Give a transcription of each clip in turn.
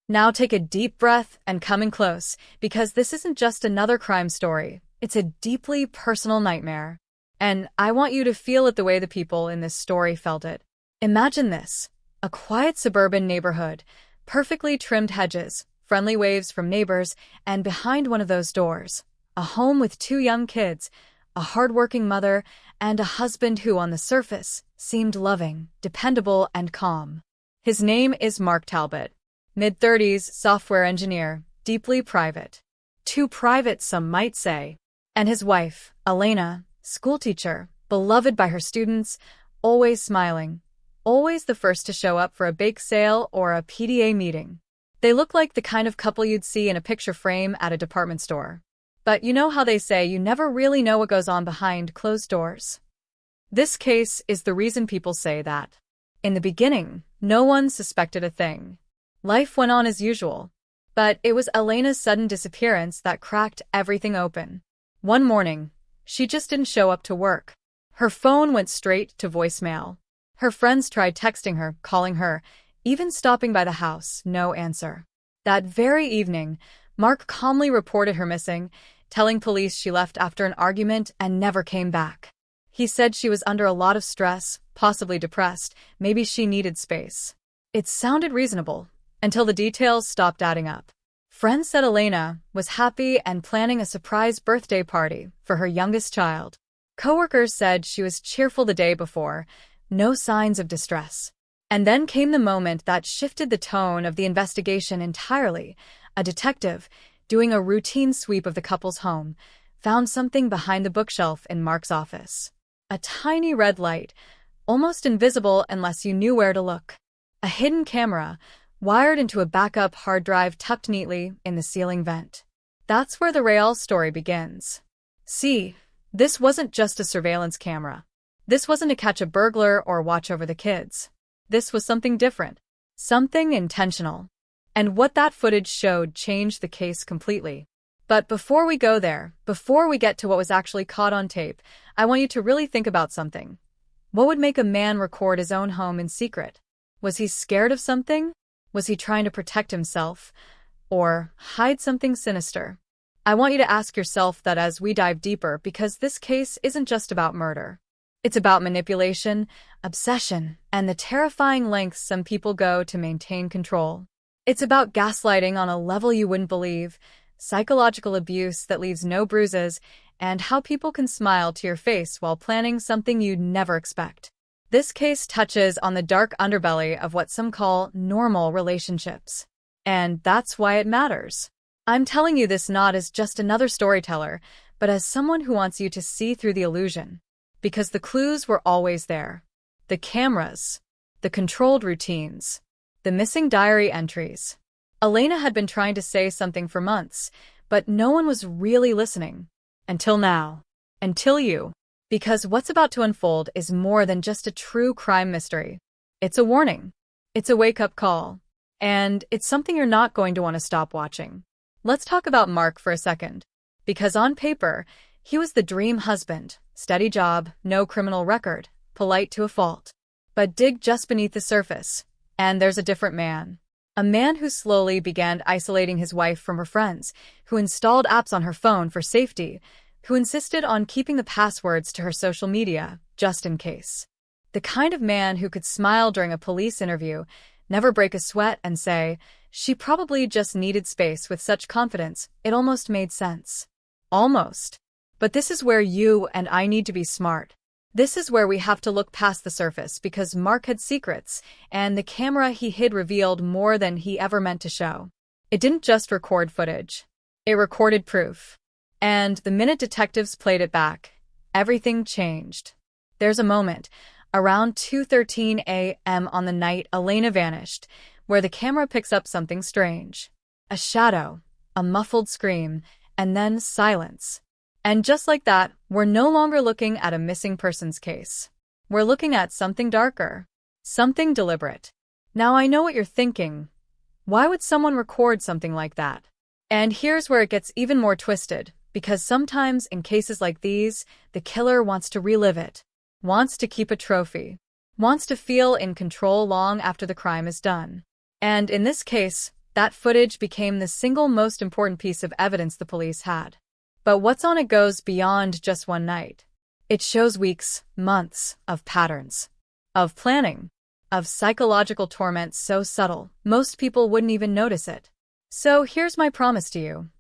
Now take a deep breath and come in close, because this isn't just another crime story. It's a deeply personal nightmare. And I want you to feel it the way the people in this story felt it. Imagine this: a quiet suburban neighborhood, perfectly trimmed hedges, friendly waves from neighbors, and behind one of those doors, a home with two young kids, a hardworking mother, and a husband who, on the surface, seemed loving, dependable, and calm. His name is Mark Talbot. Mid-30s, software engineer, deeply private. Too private, some might say. And his wife, Elena, schoolteacher, beloved by her students, always smiling, always the first to show up for a bake sale or a PTA meeting. They look like the kind of couple you'd see in a picture frame at a department store. But you know how they say you never really know what goes on behind closed doors? This case is the reason people say that. In the beginning, no one suspected a thing. Life went on as usual. But it was Elena's sudden disappearance that cracked everything open. One morning, she just didn't show up to work. Her phone went straight to voicemail. Her friends tried texting her, calling her, even stopping by the house, no answer. That very evening, Mark calmly reported her missing, telling police she left after an argument and never came back. He said she was under a lot of stress, possibly depressed, maybe she needed space. It sounded reasonable, until the details stopped adding up. Friends said Elena was happy and planning a surprise birthday party for her youngest child. Coworkers said she was cheerful the day before, no signs of distress. And then came the moment that shifted the tone of the investigation entirely. A detective, doing a routine sweep of the couple's home, found something behind the bookshelf in Mark's office. A tiny red light, almost invisible unless you knew where to look. A hidden camera, wired into a backup hard drive tucked neatly in the ceiling vent. That's where the real story begins. See, this wasn't just a surveillance camera. This wasn't to catch a burglar or watch over the kids. This was something different, something intentional. And what that footage showed changed the case completely. But before we go there, before we get to what was actually caught on tape, I want you to really think about something. What would make a man record his own home in secret? Was he scared of something? Was he trying to protect himself? Or hide something sinister? I want you to ask yourself that as we dive deeper, because this case isn't just about murder. It's about manipulation, obsession, and the terrifying lengths some people go to maintain control. It's about gaslighting on a level you wouldn't believe, psychological abuse that leaves no bruises, and how people can smile to your face while planning something you'd never expect. This case touches on the dark underbelly of what some call normal relationships. And that's why it matters. I'm telling you this not as just another storyteller, but as someone who wants you to see through the illusion. Because the clues were always there. The cameras, the controlled routines, the missing diary entries. Elena had been trying to say something for months, but no one was really listening. Until now. Until you. Because what's about to unfold is more than just a true crime mystery. It's a warning. It's a wake-up call. And it's something you're not going to want to stop watching. Let's talk about Mark for a second. Because on paper, he was the dream husband. Steady job, no criminal record, polite to a fault. But dig just beneath the surface, and there's a different man. A man who slowly began isolating his wife from her friends, who installed apps on her phone for safety, who insisted on keeping the passwords to her social media, just in case. The kind of man who could smile during a police interview, never break a sweat, and say, she probably just needed space with such confidence, it almost made sense. Almost. But this is where you and I need to be smart. This is where we have to look past the surface, because Mark had secrets, and the camera he hid revealed more than he ever meant to show. It didn't just record footage. It recorded proof. And the minute detectives played it back, everything changed. There's a moment, around 2:13 a.m. on the night Elena vanished, where the camera picks up something strange. A shadow, a muffled scream, and then silence. And just like that, we're no longer looking at a missing persons case. We're looking at something darker, something deliberate. Now I know what you're thinking. Why would someone record something like that? And here's where it gets even more twisted, because sometimes in cases like these, the killer wants to relive it, wants to keep a trophy, wants to feel in control long after the crime is done. And in this case, That footage became the single most important piece of evidence the police had. But what's on it goes beyond just one night. It shows weeks, months of patterns, of planning, of psychological torment so subtle, most people wouldn't even notice it. So here's my promise to you.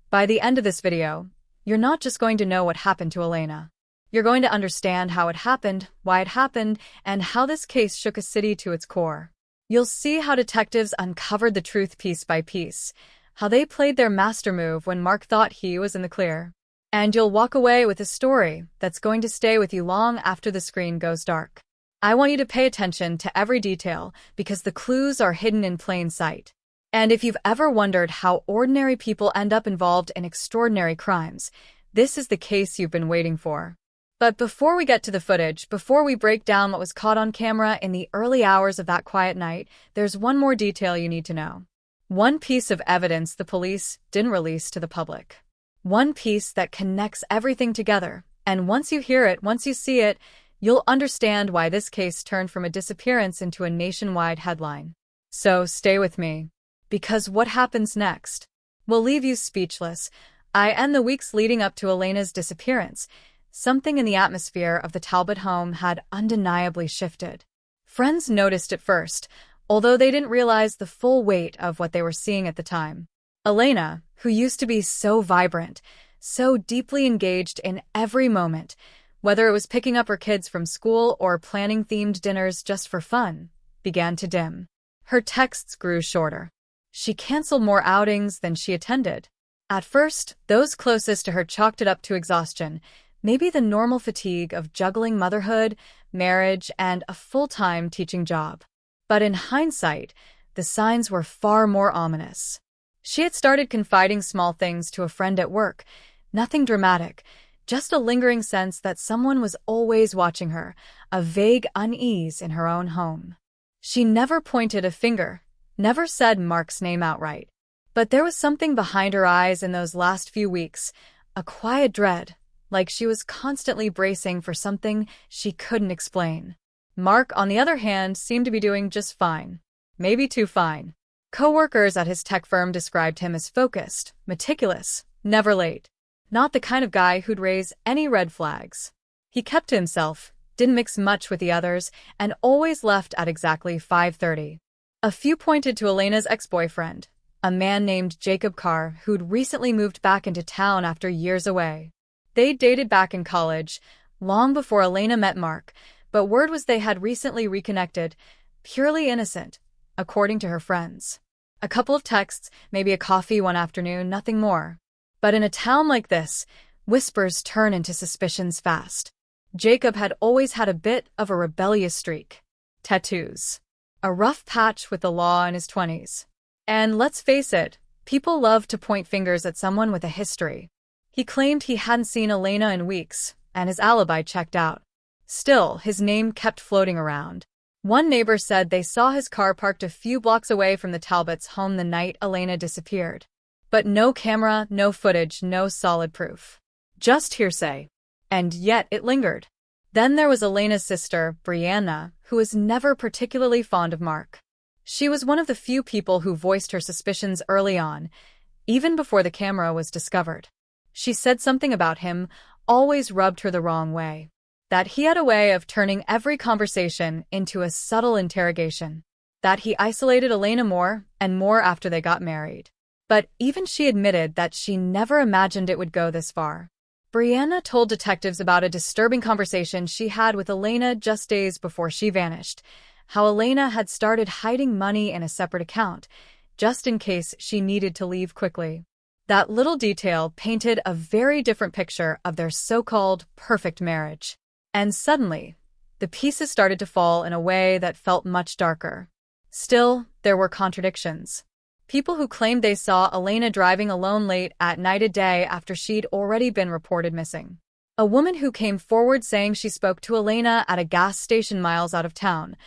By the end of this video, you're not just going to know what happened to Elena. You're going to understand how it happened, why it happened, and how this case shook a city to its core. You'll see how detectives uncovered the truth piece by piece, how they played their master move when Mark thought he was in the clear. And you'll walk away with a story that's going to stay with you long after the screen goes dark. I want you to pay attention to every detail because the clues are hidden in plain sight. And if you've ever wondered how ordinary people end up involved in extraordinary crimes, this is the case you've been waiting for. But before we get to the footage, before we break down what was caught on camera in the early hours of that quiet night, there's one more detail you need to know. One piece of evidence the police didn't release to the public. One piece that connects everything together. And once you hear it, once you see it, you'll understand why this case turned from a disappearance into a nationwide headline. So stay with me, because what happens next will leave you speechless. In the weeks leading up to Elena's disappearance, something in the atmosphere of the Talbot home had undeniably shifted. Friends noticed it first, although they didn't realize the full weight of what they were seeing at the time. Elena, who used to be so vibrant, so deeply engaged in every moment, whether it was picking up her kids from school or planning themed dinners just for fun, began to dim. Her texts grew shorter. She canceled more outings than she attended. At first, those closest to her chalked it up to exhaustion, maybe the normal fatigue of juggling motherhood, marriage, and a full-time teaching job. But in hindsight, the signs were far more ominous. She had started confiding small things to a friend at work, nothing dramatic, just a lingering sense that someone was always watching her, a vague unease in her own home. She never pointed a finger, never said Mark's name outright. But there was something behind her eyes in those last few weeks, a quiet dread, like she was constantly bracing for something she couldn't explain. Mark, on the other hand, seemed to be doing just fine. Maybe too fine. Co-workers at his tech firm described him as focused, meticulous, never late. Not the kind of guy who'd raise any red flags. He kept to himself, didn't mix much with the others, and always left at exactly 5:30. A few pointed to Elena's ex-boyfriend, a man named Jacob Carr who'd recently moved back into town after years away. They dated back in college, long before Elena met Mark, but word was they had recently reconnected, purely innocent, according to her friends. A couple of texts, maybe a coffee one afternoon, nothing more. But in a town like this, whispers turn into suspicions fast. Jacob had always had a bit of a rebellious streak. Tattoos. A rough patch with the law in his 20s. And let's face it, people love to point fingers at someone with a history. He claimed he hadn't seen Elena in weeks, and his alibi checked out. Still, his name kept floating around. One neighbor said they saw his car parked a few blocks away from the Talbots' home the night Elena disappeared. But no camera, no footage, no solid proof. Just hearsay. And yet it lingered. Then there was Elena's sister, Brianna, who was never particularly fond of Mark. She was one of the few people who voiced her suspicions early on, even before the camera was discovered. She said something about him always rubbed her the wrong way. That he had a way of turning every conversation into a subtle interrogation. That he isolated Elena more and more after they got married. But even she admitted that she never imagined it would go this far. Brianna told detectives about a disturbing conversation she had with Elena just days before she vanished. How Elena had started hiding money in a separate account, just in case she needed to leave quickly. That little detail painted a very different picture of their so-called perfect marriage. And suddenly, the pieces started to fall in a way that felt much darker. Still, there were contradictions. People who claimed they saw Elena driving alone late at night a day after she'd already been reported missing. A woman who came forward saying she spoke to Elena at a gas station miles out of town,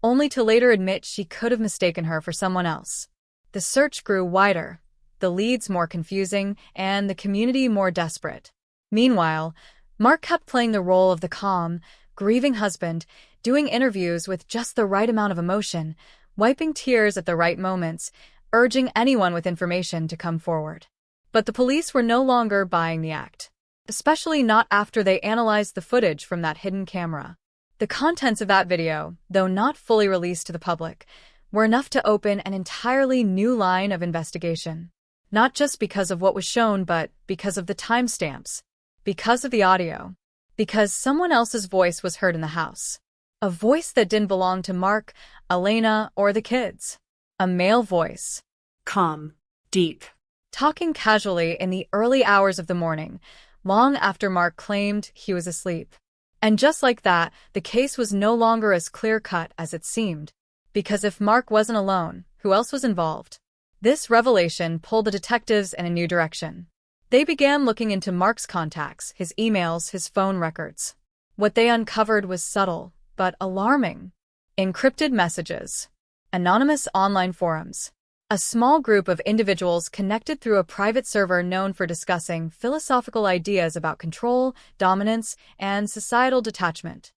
only to later admit she could have mistaken her for someone else. The search grew wider, the leads more confusing, and the community more desperate. Meanwhile, Mark kept playing the role of the calm, grieving husband, doing interviews with just the right amount of emotion, wiping tears at the right moments, urging anyone with information to come forward. But the police were no longer buying the act, especially not after they analyzed the footage from that hidden camera. The contents of that video, though not fully released to the public, were enough to open an entirely new line of investigation. Not just because of what was shown, but because of the timestamps, because of the audio, because someone else's voice was heard in the house. A voice that didn't belong to Mark, Elena, or the kids. A male voice. Calm, deep. Talking casually in the early hours of the morning, long after Mark claimed he was asleep. And just like that, the case was no longer as clear-cut as it seemed. Because if Mark wasn't alone, who else was involved? This revelation pulled the detectives in a new direction. They began looking into Mark's contacts, his emails, his phone records. What they uncovered was subtle, but alarming. Encrypted messages. Anonymous online forums. A small group of individuals connected through a private server known for discussing philosophical ideas about control, dominance, and societal detachment.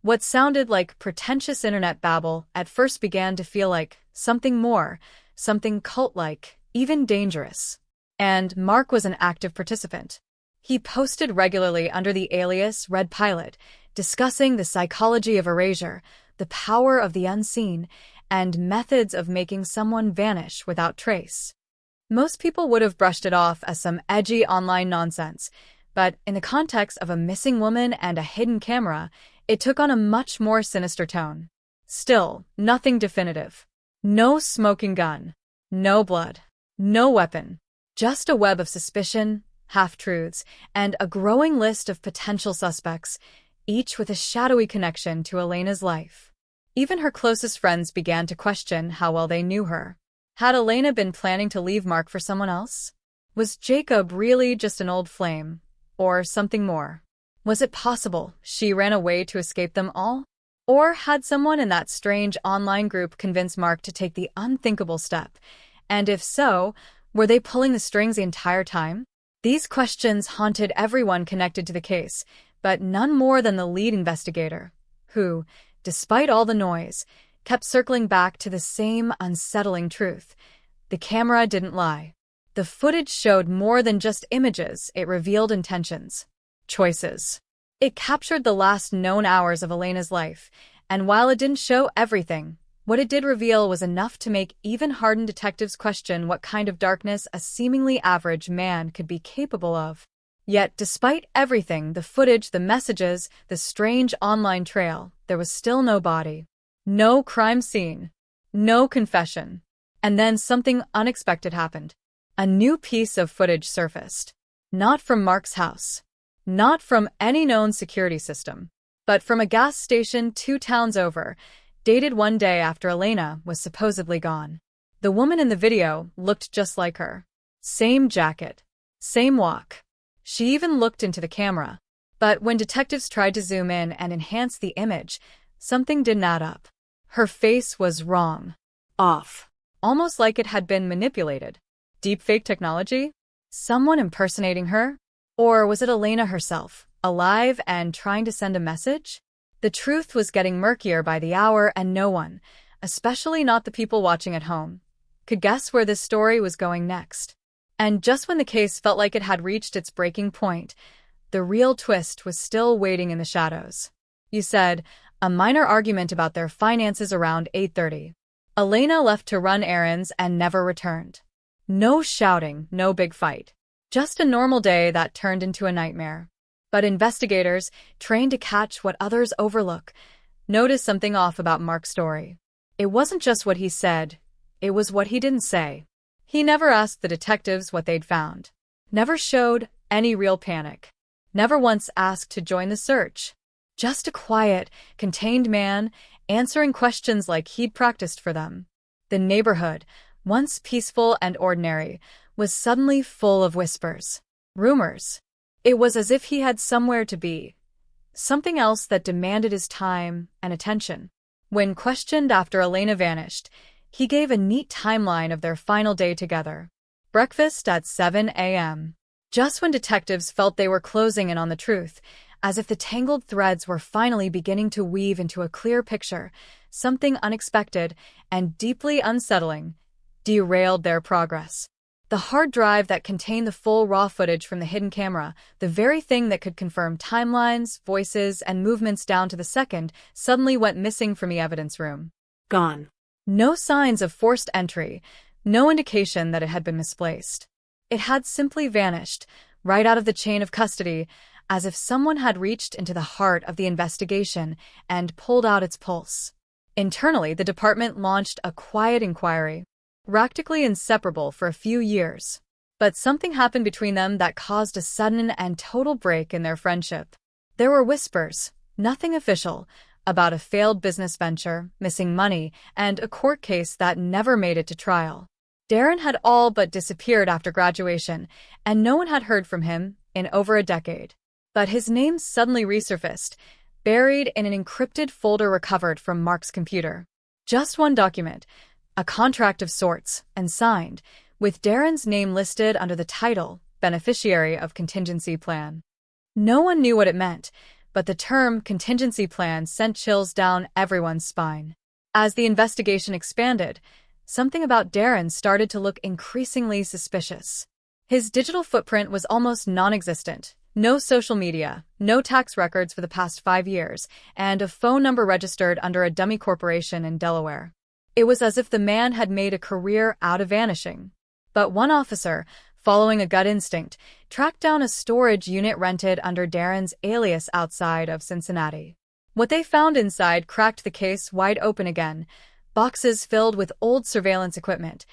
What sounded like pretentious internet babble at first began to feel like something more, something cult-like, even dangerous. And Mark was an active participant. He posted regularly under the alias Red Pilot, discussing the psychology of erasure, the power of the unseen, and methods of making someone vanish without trace. Most people would have brushed it off as some edgy online nonsense, but in the context of a missing woman and a hidden camera, it took on a much more sinister tone. Still, nothing definitive. No smoking gun. No blood. No weapon. Just a web of suspicion, half-truths, and a growing list of potential suspects, each with a shadowy connection to Elena's life. Even her closest friends began to question how well they knew her. Had Elena been planning to leave Mark for someone else? Was Jacob really just an old flame? Or something more? Was it possible she ran away to escape them all? Or had someone in that strange online group convinced Mark to take the unthinkable step? And if so, were they pulling the strings the entire time? These questions haunted everyone connected to the case, but none more than the lead investigator, who, despite all the noise, kept circling back to the same unsettling truth. The camera didn't lie. The footage showed more than just images, it revealed intentions, choices. It captured the last known hours of Elena's life, and while it didn't show everything, what it did reveal was enough to make even hardened detectives question what kind of darkness a seemingly average man could be capable of. Yet, despite everything, the footage, the messages, the strange online trail, there was still no body. No crime scene. No confession. And then something unexpected happened. A new piece of footage surfaced. Not from Mark's house. Not from any known security system. But from a gas station 2 towns over, dated one day after Elena was supposedly gone. The woman in the video looked just like her. Same jacket. Same walk. She even looked into the camera. But when detectives tried to zoom in and enhance the image, something didn't add up. Her face was wrong. Off. Almost like it had been manipulated. Deepfake technology? Someone impersonating her? Or was it Elena herself, alive and trying to send a message? The truth was getting murkier by the hour, and no one, especially not the people watching at home, could guess where this story was going next. And just when the case felt like it had reached its breaking point, the real twist was still waiting in the shadows. You said, a minor argument about their finances around 8:30. Elena left to run errands and never returned. No shouting, no big fight. Just a normal day that turned into a nightmare. But investigators, trained to catch what others overlook, noticed something off about Mark's story. It wasn't just what he said, it was what he didn't say. He never asked the detectives what they'd found. Never showed any real panic. Never once asked to join the search. Just a quiet, contained man, answering questions like he'd practiced for them. The neighborhood, once peaceful and ordinary, was suddenly full of whispers, rumors. It was as if he had somewhere to be, something else that demanded his time and attention. When questioned after Elena vanished, he gave a neat timeline of their final day together. Breakfast at 7 a.m. Just when detectives felt they were closing in on the truth, as if the tangled threads were finally beginning to weave into a clear picture, something unexpected and deeply unsettling derailed their progress. The hard drive that contained the full raw footage from the hidden camera, the very thing that could confirm timelines, voices, and movements down to the second, suddenly went missing from the evidence room. Gone. No signs of forced entry, no indication that it had been misplaced. It had simply vanished, right out of the chain of custody, as if someone had reached into the heart of the investigation and pulled out its pulse. Internally, the department launched a quiet inquiry, practically inseparable for a few years. But something happened between them that caused a sudden and total break in their friendship. There were whispers, nothing official, about a failed business venture, missing money, and a court case that never made it to trial. Darren had all but disappeared after graduation, and no one had heard from him in over a decade. But his name suddenly resurfaced, buried in an encrypted folder recovered from Mark's computer. Just one document, a contract of sorts, and signed, with Darren's name listed under the title, Beneficiary of Contingency Plan. No one knew what it meant, but the term contingency plan sent chills down everyone's spine. As the investigation expanded, something about Darren started to look increasingly suspicious. His digital footprint was almost non-existent. No social media, no tax records for the past 5 years, and a phone number registered under a dummy corporation in Delaware. It was as if the man had made a career out of vanishing. But one officer, following a gut instinct, tracked down a storage unit rented under Darren's alias outside of Cincinnati. What they found inside cracked the case wide open again, boxes filled with old surveillance equipment,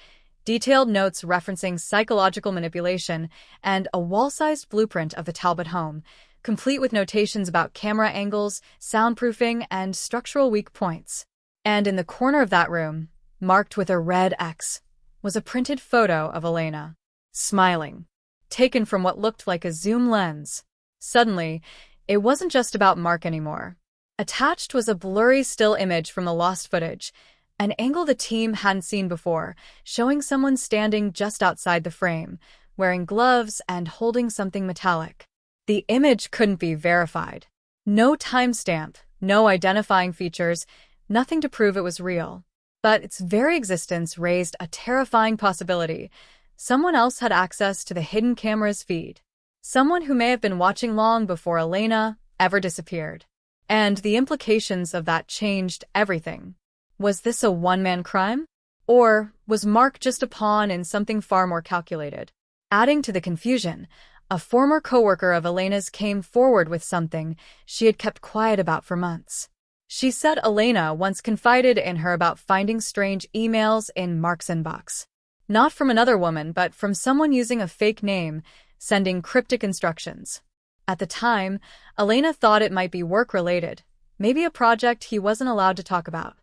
detailed notes referencing psychological manipulation, and a wall-sized blueprint of the Talbot home, complete with notations about camera angles, soundproofing, and structural weak points. And in the corner of that room, marked with a red X, was a printed photo of Elena, smiling, taken from what looked like a zoom lens. Suddenly, it wasn't just about Mark anymore. Attached was a blurry still image from the lost footage, an angle the team hadn't seen before, showing someone standing just outside the frame, wearing gloves and holding something metallic. The image couldn't be verified. No timestamp, no identifying features, nothing to prove it was real. But its very existence raised a terrifying possibility. Someone else had access to the hidden camera's feed. Someone who may have been watching long before Elena ever disappeared. And the implications of that changed everything. Was this a one-man crime? Or was Mark just a pawn in something far more calculated? Adding to the confusion, a former coworker of Elena's came forward with something she had kept quiet about for months. She said Elena once confided in her about finding strange emails in Mark's inbox. Not from another woman, but from someone using a fake name, sending cryptic instructions. At the time, Elena thought it might be work-related, maybe a project he wasn't allowed to talk about.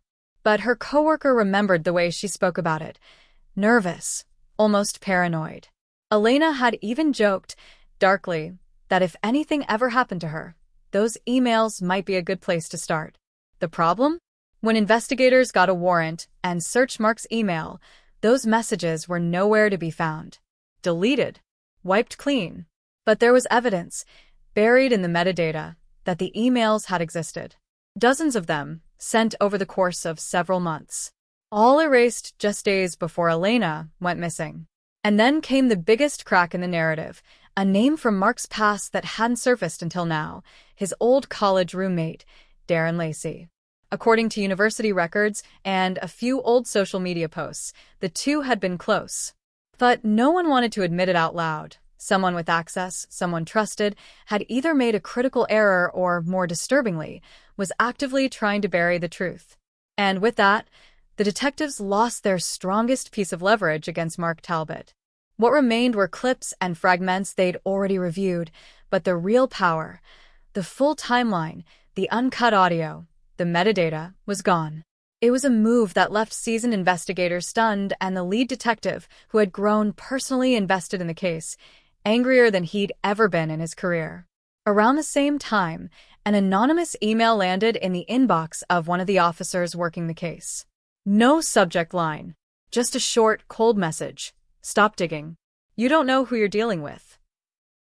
But her coworker remembered the way she spoke about it. Nervous, almost paranoid. Elena had even joked, darkly, that if anything ever happened to her, those emails might be a good place to start. The problem? When investigators got a warrant and searched Mark's email, those messages were nowhere to be found. Deleted. Wiped clean. But there was evidence, buried in the metadata, that the emails had existed. Dozens of them, sent over the course of several months. All erased just days before Elena went missing. And then came the biggest crack in the narrative, a name from Mark's past that hadn't surfaced until now, his old college roommate, Darren Lacey. According to university records and a few old social media posts, the two had been close. But no one wanted to admit it out loud. Someone with access, someone trusted, had either made a critical error or, more disturbingly, was actively trying to bury the truth. And with that, the detectives lost their strongest piece of leverage against Mark Talbot. What remained were clips and fragments they'd already reviewed, but the real power, the full timeline, the uncut audio, the metadata, was gone. It was a move that left seasoned investigators stunned and the lead detective, who had grown personally invested in the case, angrier than he'd ever been in his career. Around the same time, an anonymous email landed in the inbox of one of the officers working the case. No subject line, just a short, cold message. Stop digging. You don't know who you're dealing with.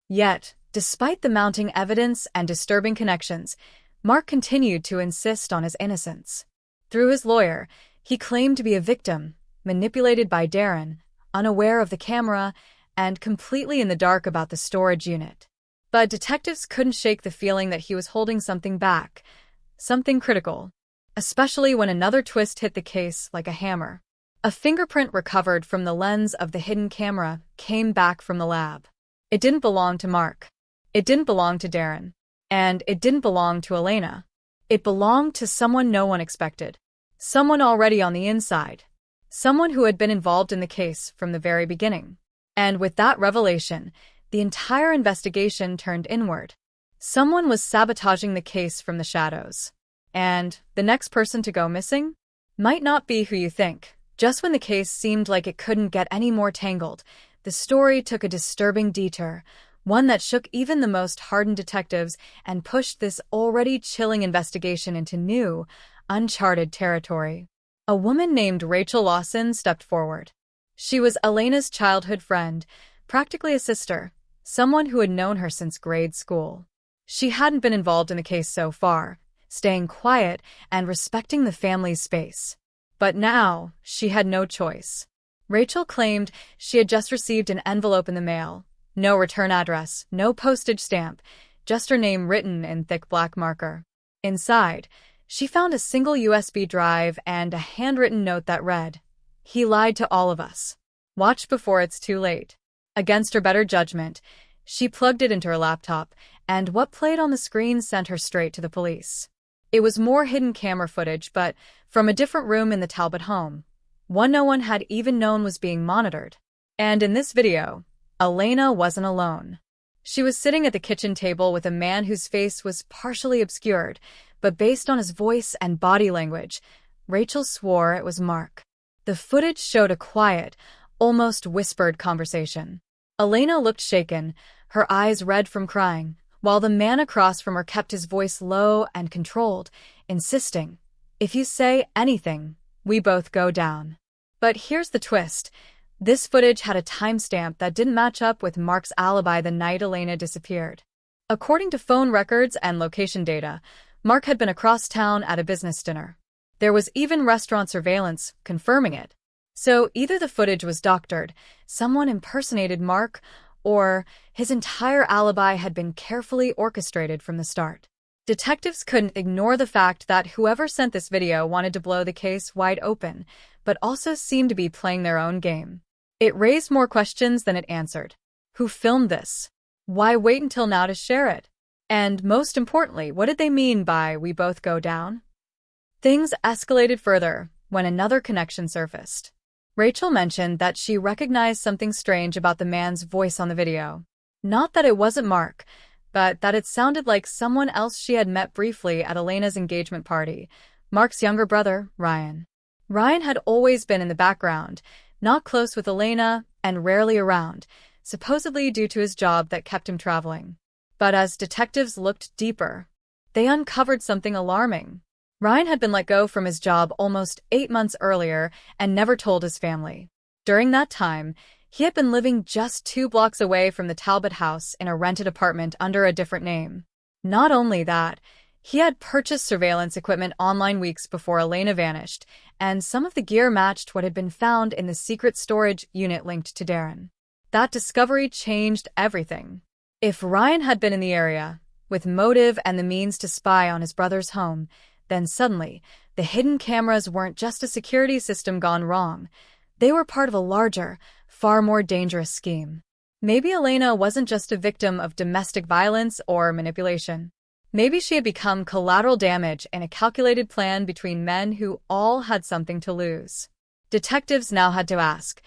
Yet, despite the mounting evidence and disturbing connections, Mark continued to insist on his innocence. Through his lawyer, he claimed to be a victim, manipulated by Darren, unaware of the camera, and completely in the dark about the storage unit. But detectives couldn't shake the feeling that he was holding something back, something critical, especially when another twist hit the case like a hammer. A fingerprint recovered from the lens of the hidden camera came back from the lab. It didn't belong to Mark. It didn't belong to Darren. And it didn't belong to Elena. It belonged to someone no one expected. Someone already on the inside. Someone who had been involved in the case from the very beginning. And with that revelation, the entire investigation turned inward. Someone was sabotaging the case from the shadows. And the next person to go missing might not be who you think. Just when the case seemed like it couldn't get any more tangled, the story took a disturbing detour, one that shook even the most hardened detectives and pushed this already chilling investigation into new, uncharted territory. A woman named Rachel Lawson stepped forward. She was Elena's childhood friend, practically a sister, someone who had known her since grade school. She hadn't been involved in the case so far, staying quiet and respecting the family's space. But now, she had no choice. Rachel claimed she had just received an envelope in the mail. No return address, no postage stamp, just her name written in thick black marker. Inside, she found a single USB drive and a handwritten note that read, "He lied to all of us. Watch before it's too late." Against her better judgment, she plugged it into her laptop, and what played on the screen sent her straight to the police. It was more hidden camera footage, but from a different room in the Talbot home, one no one had even known was being monitored. And in this video, Elena wasn't alone. She was sitting at the kitchen table with a man whose face was partially obscured, but based on his voice and body language, Rachel swore it was Mark. The footage showed a quiet, almost whispered conversation. Elena looked shaken, her eyes red from crying, while the man across from her kept his voice low and controlled, insisting, "If you say anything, we both go down." But here's the twist. This footage had a timestamp that didn't match up with Mark's alibi the night Elena disappeared. According to phone records and location data, Mark had been across town at a business dinner. There was even restaurant surveillance confirming it. So either the footage was doctored, someone impersonated Mark, or his entire alibi had been carefully orchestrated from the start. Detectives couldn't ignore the fact that whoever sent this video wanted to blow the case wide open, but also seemed to be playing their own game. It raised more questions than it answered. Who filmed this? Why wait until now to share it? And most importantly, what did they mean by "we both go down"? Things escalated further when another connection surfaced. Rachel mentioned that she recognized something strange about the man's voice on the video. Not that it wasn't Mark, but that it sounded like someone else she had met briefly at Elena's engagement party, Mark's younger brother, Ryan. Ryan had always been in the background, not close with Elena and rarely around, supposedly due to his job that kept him traveling. But as detectives looked deeper, they uncovered something alarming. Ryan had been let go from his job almost 8 months earlier and never told his family. During that time, he had been living just 2 blocks away from the Talbot house in a rented apartment under a different name. Not only that, he had purchased surveillance equipment online weeks before Elena vanished, and some of the gear matched what had been found in the secret storage unit linked to Darren. That discovery changed everything. If Ryan had been in the area, with motive and the means to spy on his brother's home, then suddenly, the hidden cameras weren't just a security system gone wrong. They were part of a larger, far more dangerous scheme. Maybe Elena wasn't just a victim of domestic violence or manipulation. Maybe she had become collateral damage in a calculated plan between men who all had something to lose. Detectives now had to ask,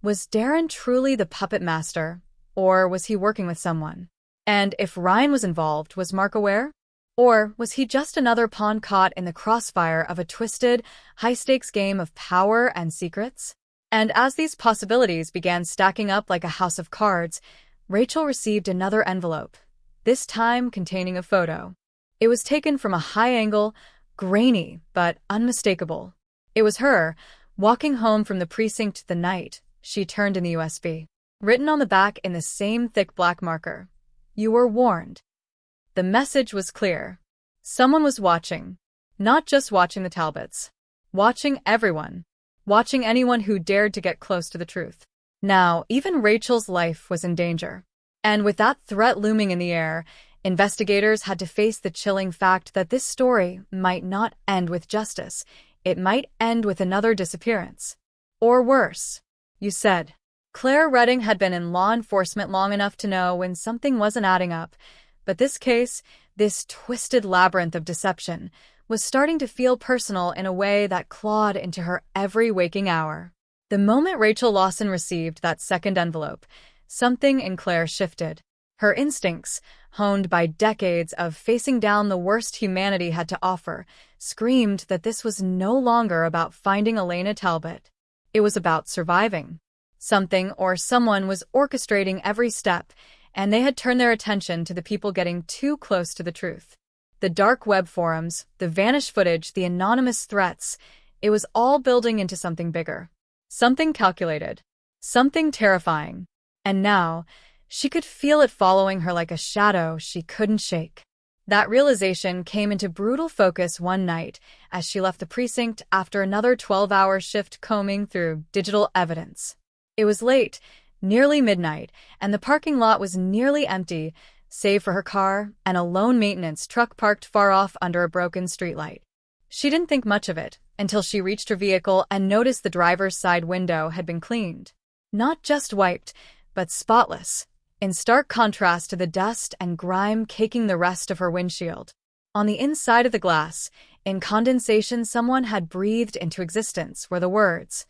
was Darren truly the puppet master, or was he working with someone? And if Ryan was involved, was Mark aware? Or was he just another pawn caught in the crossfire of a twisted, high-stakes game of power and secrets? And as these possibilities began stacking up like a house of cards, Rachel received another envelope, this time containing a photo. It was taken from a high angle, grainy, but unmistakable. It was her, walking home from the precinct the night she turned in the USB. Written on the back in the same thick black marker, "You were warned." The message was clear. Someone was watching. Not just watching the Talbots. Watching everyone. watching anyone who dared to get close to the truth. Now, even Rachel's life was in danger. And with that threat looming in the air, investigators had to face the chilling fact that this story might not end with justice. It might end with another disappearance. Or worse. You said. Claire Redding had been in law enforcement long enough to know when something wasn't adding up, but this case, this twisted labyrinth of deception, was starting to feel personal in a way that clawed into her every waking hour. The moment Rachel Lawson received that second envelope, something in Claire shifted. Her instincts, honed by decades of facing down the worst humanity had to offer, screamed that this was no longer about finding Elena Talbot. It was about surviving. Something or someone was orchestrating every step, and they had turned their attention to the people getting too close to the truth. The dark web forums, the vanished footage, the anonymous threats, it was all building into something bigger. Something calculated. Something terrifying. And now, she could feel it following her like a shadow she couldn't shake. That realization came into brutal focus one night as she left the precinct after another 12-hour shift combing through digital evidence. It was late, nearly midnight, and the parking lot was nearly empty, save for her car and a lone maintenance truck parked far off under a broken streetlight. She didn't think much of it until she reached her vehicle and noticed the driver's side window had been cleaned. Not just wiped, but spotless, in stark contrast to the dust and grime caking the rest of her windshield. On the inside of the glass, in condensation someone had breathed into existence were the words,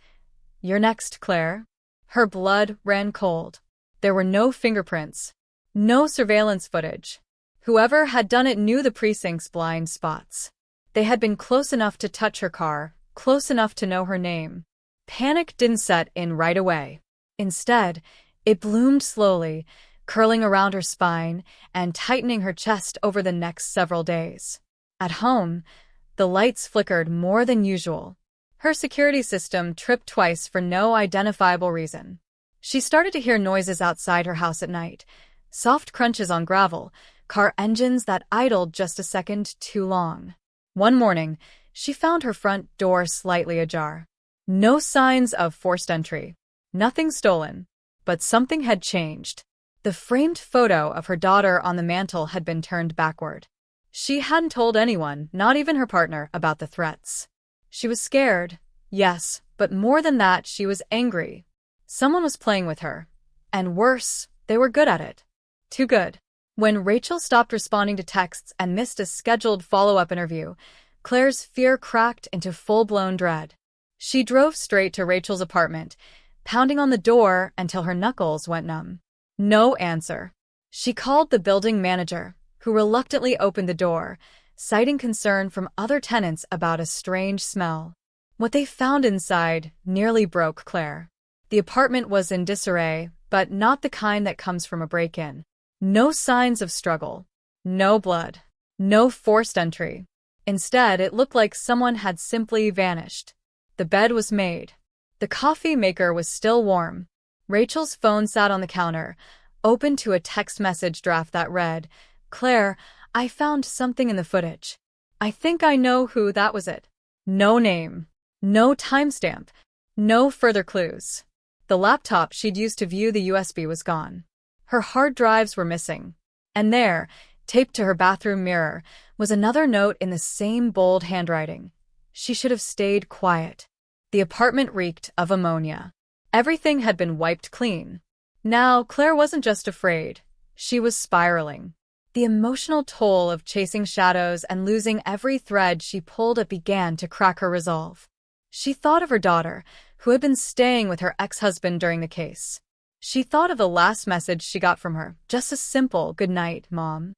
"You're next, Claire." Her blood ran cold. There were no fingerprints. No surveillance footage. Whoever had done it knew the precinct's blind spots. They had been close enough to touch her car, close enough to know her name. Panic didn't set in right away. Instead, it bloomed slowly, curling around her spine and tightening her chest over the next several days. At home, the lights flickered more than usual. Her security system tripped twice for no identifiable reason. She started to hear noises outside her house at night. Soft crunches on gravel, car engines that idled just a second too long. One morning, she found her front door slightly ajar. No signs of forced entry. Nothing stolen. But something had changed. The framed photo of her daughter on the mantel had been turned backward. She hadn't told anyone, not even her partner, about the threats. She was scared, yes, but more than that, she was angry. Someone was playing with her. And worse, they were good at it. Too good. When Rachel stopped responding to texts and missed a scheduled follow-up interview, Claire's fear cracked into full-blown dread. She drove straight to Rachel's apartment, pounding on the door until her knuckles went numb. No answer. She called the building manager, who reluctantly opened the door, citing concern from other tenants about a strange smell. What they found inside nearly broke Claire. The apartment was in disarray, but not the kind that comes from a break-in. No signs of struggle. No blood. No forced entry. Instead, it looked like someone had simply vanished. The bed was made. The coffee maker was still warm. Rachel's phone sat on the counter, open to a text message draft that read, "Claire, I found something in the footage. I think I know who that was it." No name. No timestamp. No further clues. The laptop she'd used to view the USB was gone. Her hard drives were missing. And there, taped to her bathroom mirror, was another note in the same bold handwriting. She should have stayed quiet. The apartment reeked of ammonia. Everything had been wiped clean. Now, Claire wasn't just afraid. She was spiraling. The emotional toll of chasing shadows and losing every thread she pulled at began to crack her resolve. She thought of her daughter, who had been staying with her ex-husband during the case. She thought of the last message she got from her, just a simple, "Good night, Mom."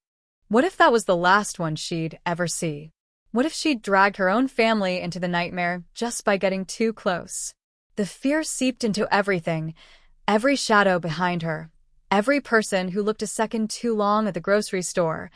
What if that was the last one she'd ever see? What if she'd dragged her own family into the nightmare just by getting too close? The fear seeped into everything, every shadow behind her, every person who looked a second too long at the grocery store,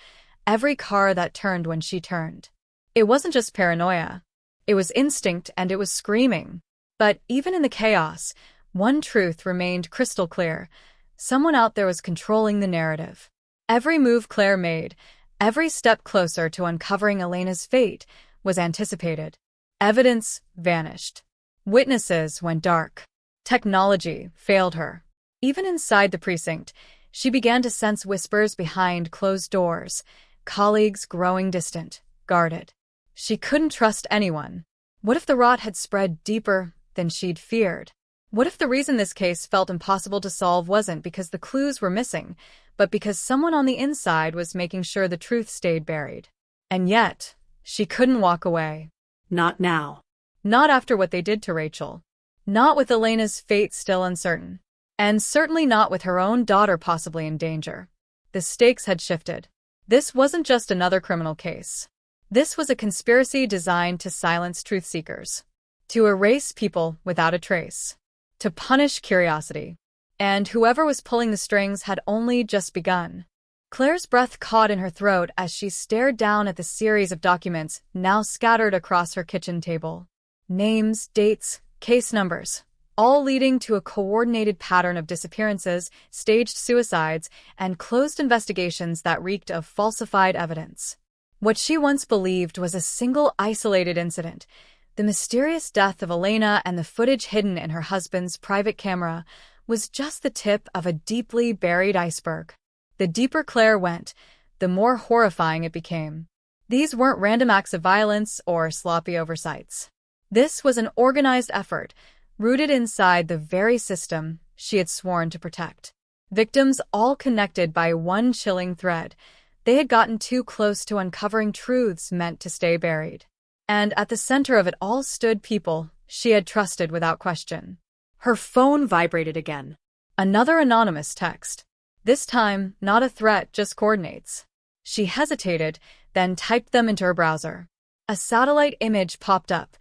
every car that turned when she turned. It wasn't just paranoia. It was instinct, and it was screaming. But even in the chaos, one truth remained crystal clear. Someone out there was controlling the narrative. Every move Claire made, every step closer to uncovering Elena's fate, was anticipated. Evidence vanished. Witnesses went dark. Technology failed her. Even inside the precinct, she began to sense whispers behind closed doors, colleagues growing distant, guarded. She couldn't trust anyone. What if the rot had spread deeper than she'd feared? What if the reason this case felt impossible to solve wasn't because the clues were missing, but because someone on the inside was making sure the truth stayed buried? And yet, she couldn't walk away. Not now. Not after what they did to Rachel. Not with Elena's fate still uncertain. And certainly not with her own daughter possibly in danger. The stakes had shifted. This wasn't just another criminal case. This was a conspiracy designed to silence truth seekers, to erase people without a trace, to punish curiosity. And whoever was pulling the strings had only just begun. Claire's breath caught in her throat as she stared down at the series of documents now scattered across her kitchen table. Names, dates, case numbers, all leading to a coordinated pattern of disappearances, staged suicides, and closed investigations that reeked of falsified evidence. What she once believed was a single isolated incident, the mysterious death of Elena and the footage hidden in her husband's private camera, was just the tip of a deeply buried iceberg. The deeper Claire went, the more horrifying it became. These weren't random acts of violence or sloppy oversights. This was an organized effort, rooted inside the very system she had sworn to protect. Victims all connected by one chilling thread. They had gotten too close to uncovering truths meant to stay buried. And at the center of it all stood people she had trusted without question. Her phone vibrated again. Another anonymous text. This time, not a threat, just coordinates. She hesitated, then typed them into her browser. A satellite image popped up.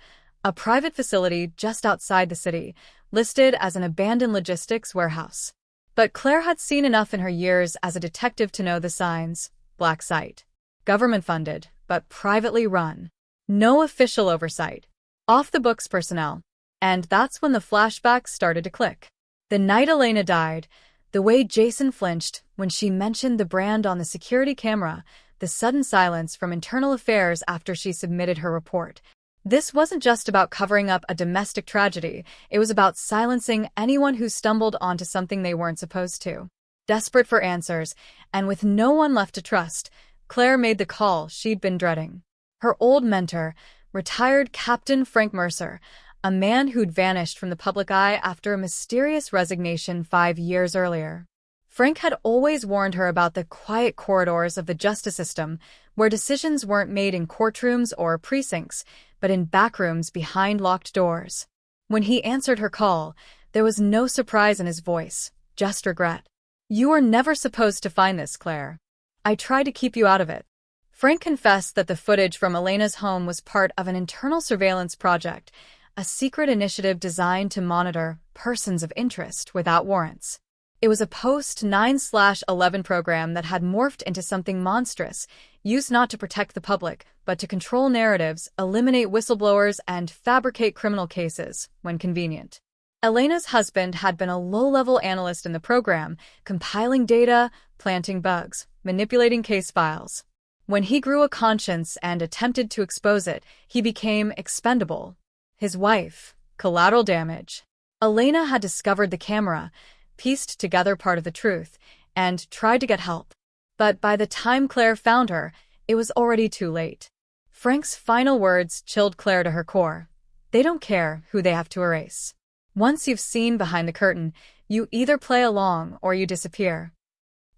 A private facility just outside the city, listed as an abandoned logistics warehouse. But Claire had seen enough in her years as a detective to know the signs. Black site. Government-funded, but privately run. No official oversight. Off-the-books personnel. And that's when the flashbacks started to click. The night Elena died, the way Jason flinched when she mentioned the brand on the security camera, the sudden silence from internal affairs after she submitted her report. This wasn't just about covering up a domestic tragedy, it was about silencing anyone who stumbled onto something they weren't supposed to. Desperate for answers, and with no one left to trust, Claire made the call she'd been dreading. Her old mentor, retired Captain Frank Mercer, a man who'd vanished from the public eye after a mysterious resignation 5 years earlier. Frank had always warned her about the quiet corridors of the justice system, where decisions weren't made in courtrooms or precincts, but in backrooms behind locked doors. When he answered her call, there was no surprise in his voice, just regret. "You were never supposed to find this, Claire. I tried to keep you out of it." Frank confessed that the footage from Elena's home was part of an internal surveillance project, a secret initiative designed to monitor persons of interest without warrants. It was a post-9/11 program that had morphed into something monstrous, used not to protect the public, but to control narratives, eliminate whistleblowers, and fabricate criminal cases when convenient. Elena's husband had been a low-level analyst in the program, compiling data, planting bugs, manipulating case files. When he grew a conscience and attempted to expose it, he became expendable. His wife, collateral damage. Elena had discovered the camera, pieced together part of the truth, and tried to get help. But by the time Claire found her, it was already too late. Frank's final words chilled Claire to her core. They don't care who they have to erase. Once you've seen behind the curtain, you either play along or you disappear.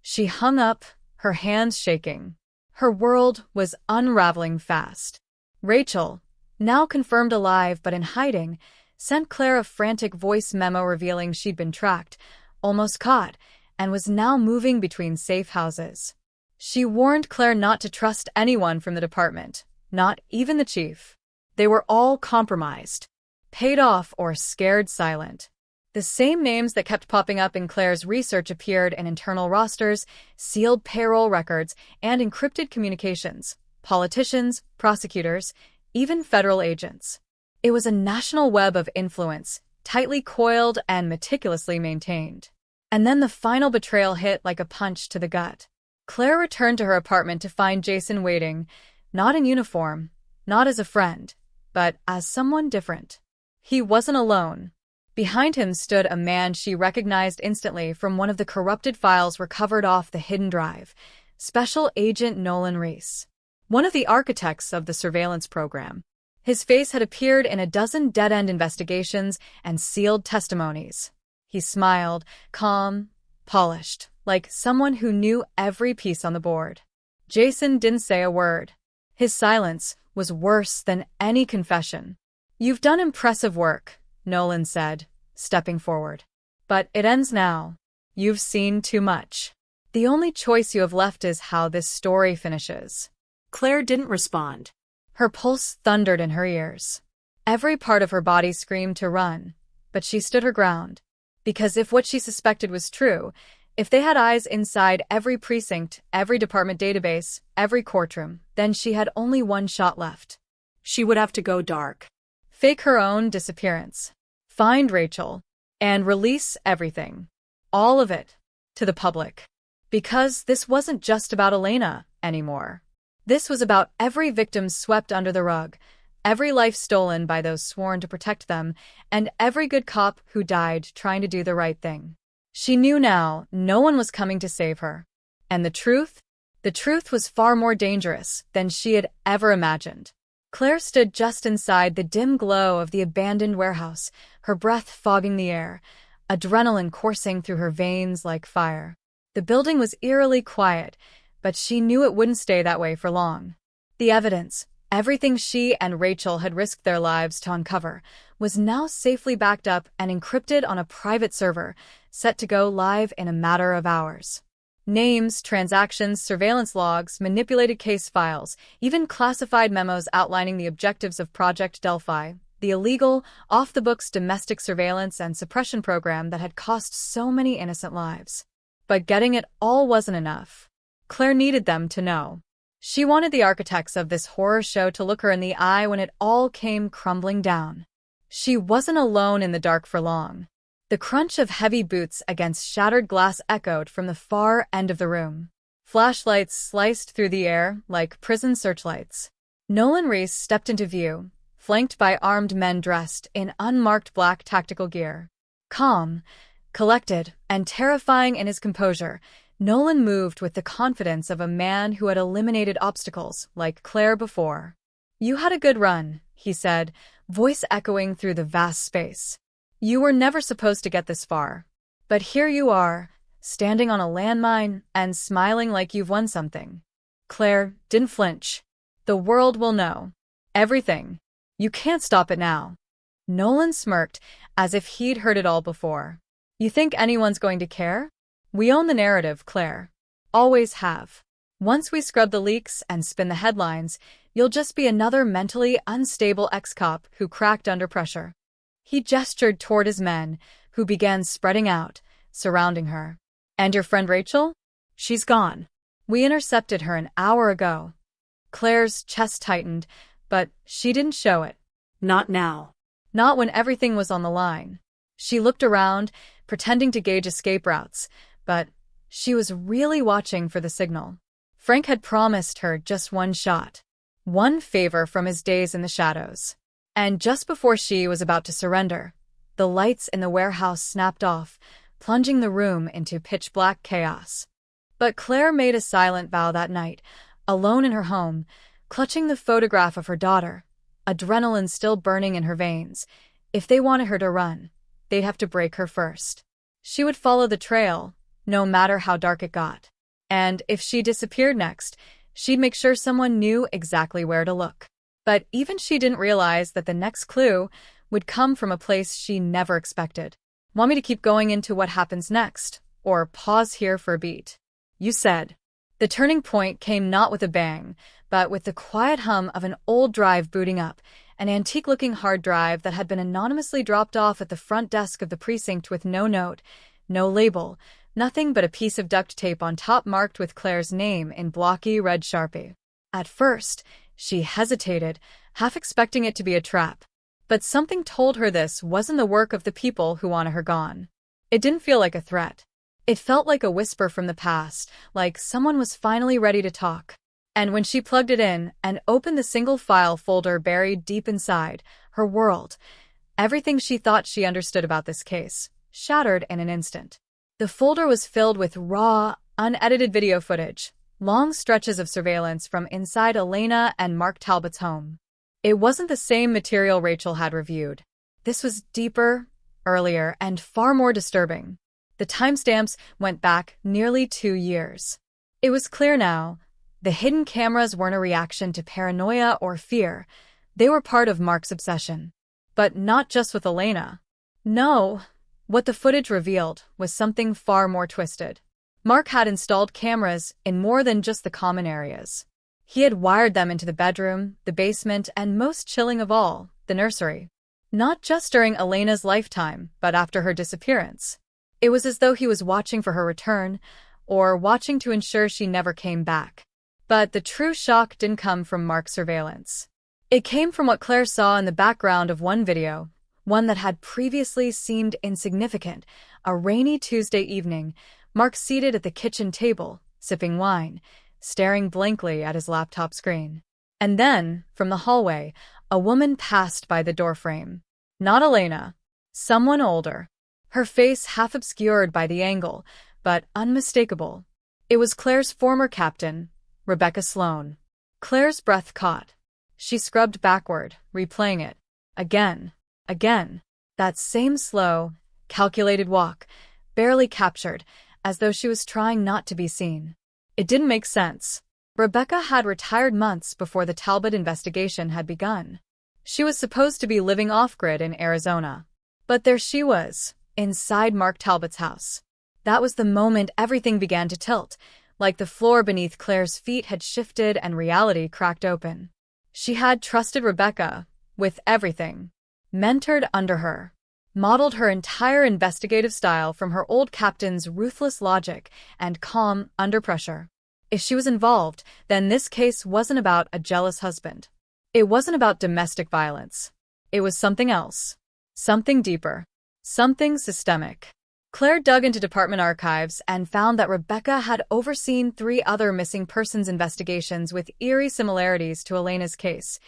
She hung up, her hands shaking. Her world was unraveling fast. Rachel, now confirmed alive but in hiding, sent Claire a frantic voice memo revealing she'd been tracked, almost caught, and was now moving between safe houses. She warned Claire not to trust anyone from the department, not even the chief. They were all compromised, paid off, or scared silent. The same names that kept popping up in Claire's research appeared in internal rosters, sealed payroll records, and encrypted communications. Politicians, prosecutors, even federal agents. It was a national web of influence, tightly coiled and meticulously maintained. And then the final betrayal hit like a punch to the gut. Claire returned to her apartment to find Jason waiting, not in uniform, not as a friend, but as someone different. He wasn't alone. Behind him stood a man she recognized instantly from one of the corrupted files recovered off the hidden drive. Special Agent Nolan Reese, one of the architects of the surveillance program. His face had appeared in a dozen dead-end investigations and sealed testimonies. He smiled, calm, polished, like someone who knew every piece on the board. Jason didn't say a word. His silence was worse than any confession. "You've done impressive work," Nolan said, stepping forward. "But it ends now. You've seen too much. The only choice you have left is how this story finishes." Claire didn't respond. Her pulse thundered in her ears. Every part of her body screamed to run, but she stood her ground. Because if what she suspected was true, if they had eyes inside every precinct, every department database, every courtroom, then she had only one shot left. She would have to go dark. Fake her own disappearance. Find Rachel. And release everything. All of it. To the public. Because this wasn't just about Elena anymore. This was about every victim swept under the rug, every life stolen by those sworn to protect them, and every good cop who died trying to do the right thing. She knew now no one was coming to save her. And the truth? The truth was far more dangerous than she had ever imagined. Claire stood just inside the dim glow of the abandoned warehouse, her breath fogging the air, adrenaline coursing through her veins like fire. The building was eerily quiet, but she knew it wouldn't stay that way for long. The evidence, everything she and Rachel had risked their lives to uncover, was now safely backed up and encrypted on a private server, set to go live in a matter of hours. Names, transactions, surveillance logs, manipulated case files, even classified memos outlining the objectives of Project Delphi, the illegal, off-the-books domestic surveillance and suppression program that had cost so many innocent lives. But getting it all wasn't enough. Claire needed them to know. She wanted the architects of this horror show to look her in the eye when it all came crumbling down. She wasn't alone in the dark for long. The crunch of heavy boots against shattered glass echoed from the far end of the room. Flashlights sliced through the air like prison searchlights. Nolan Reese stepped into view, flanked by armed men dressed in unmarked black tactical gear. Calm, collected, and terrifying in his composure, Nolan moved with the confidence of a man who had eliminated obstacles like Claire before. "You had a good run," he said, voice echoing through the vast space. "You were never supposed to get this far. But here you are, standing on a landmine and smiling like you've won something." Claire didn't flinch. "The world will know. Everything. You can't stop it now." Nolan smirked, as if he'd heard it all before. "You think anyone's going to care? We own the narrative, Claire. Always have. Once we scrub the leaks and spin the headlines, you'll just be another mentally unstable ex-cop who cracked under pressure." He gestured toward his men, who began spreading out, surrounding her. "And your friend Rachel? She's gone. We intercepted her an hour ago." Claire's chest tightened, but she didn't show it. Not now. Not when everything was on the line. She looked around, pretending to gauge escape routes, but she was really watching for the signal. Frank had promised her just one shot. One favor from his days in the shadows. And just before she was about to surrender, the lights in the warehouse snapped off, plunging the room into pitch-black chaos. But Claire made a silent vow that night, alone in her home, clutching the photograph of her daughter, adrenaline still burning in her veins. If they wanted her to run, they'd have to break her first. She would follow the trail, no matter how dark it got. And if she disappeared next, she'd make sure someone knew exactly where to look. But even she didn't realize that the next clue would come from a place she never expected. "Want me to keep going into what happens next, or pause here for a beat?" "You said." The turning point came not with a bang, but with the quiet hum of an old drive booting up, an antique-looking hard drive that had been anonymously dropped off at the front desk of the precinct with no note, no label, nothing but a piece of duct tape on top marked with Claire's name in blocky red Sharpie. At first, she hesitated, half expecting it to be a trap. But something told her this wasn't the work of the people who wanted her gone. It didn't feel like a threat. It felt like a whisper from the past, like someone was finally ready to talk. And when she plugged it in and opened the single file folder buried deep inside, her world, Everything she thought she understood about this case shattered in an instant. The folder was filled with raw, unedited video footage, long stretches of surveillance from inside Elena and Mark Talbot's home. It wasn't the same material Rachel had reviewed. This was deeper, earlier, and far more disturbing. The timestamps went back nearly 2 years. It was clear now. The hidden cameras weren't a reaction to paranoia or fear. They were part of Mark's obsession. But not just with Elena. No, what the footage revealed was something far more twisted. Mark had installed cameras in more than just the common areas. He had wired them into the bedroom, the basement, and most chilling of all, the nursery. Not just during Elena's lifetime, but after her disappearance. It was as though he was watching for her return, or watching to ensure she never came back. But the true shock didn't come from Mark's surveillance. It came from what Claire saw in the background of one video, one that had previously seemed insignificant. A rainy Tuesday evening, Mark seated at the kitchen table, sipping wine, staring blankly at his laptop screen. And then, from the hallway, a woman passed by the doorframe. Not Elena. Someone older. Her face half obscured by the angle, but unmistakable. It was Claire's former captain, Rebecca Sloan. Claire's breath caught. She scrubbed backward, replaying it. Again. Again. That same slow, calculated walk, barely captured, as though she was trying not to be seen. It didn't make sense. Rebecca had retired months before the Talbot investigation had begun. She was supposed to be living off-grid in Arizona. But there she was, inside Mark Talbot's house. That was the moment everything began to tilt, like the floor beneath Claire's feet had shifted and reality cracked open. She had trusted Rebecca with everything, mentored under her, modeled her entire investigative style from her old captain's ruthless logic and calm under pressure. If she was involved, then this case wasn't about a jealous husband. It wasn't about domestic violence. It was something else. Something deeper. Something systemic. Claire dug into department archives and found that Rebecca had overseen 3 other missing persons investigations with eerie similarities to Elena's case,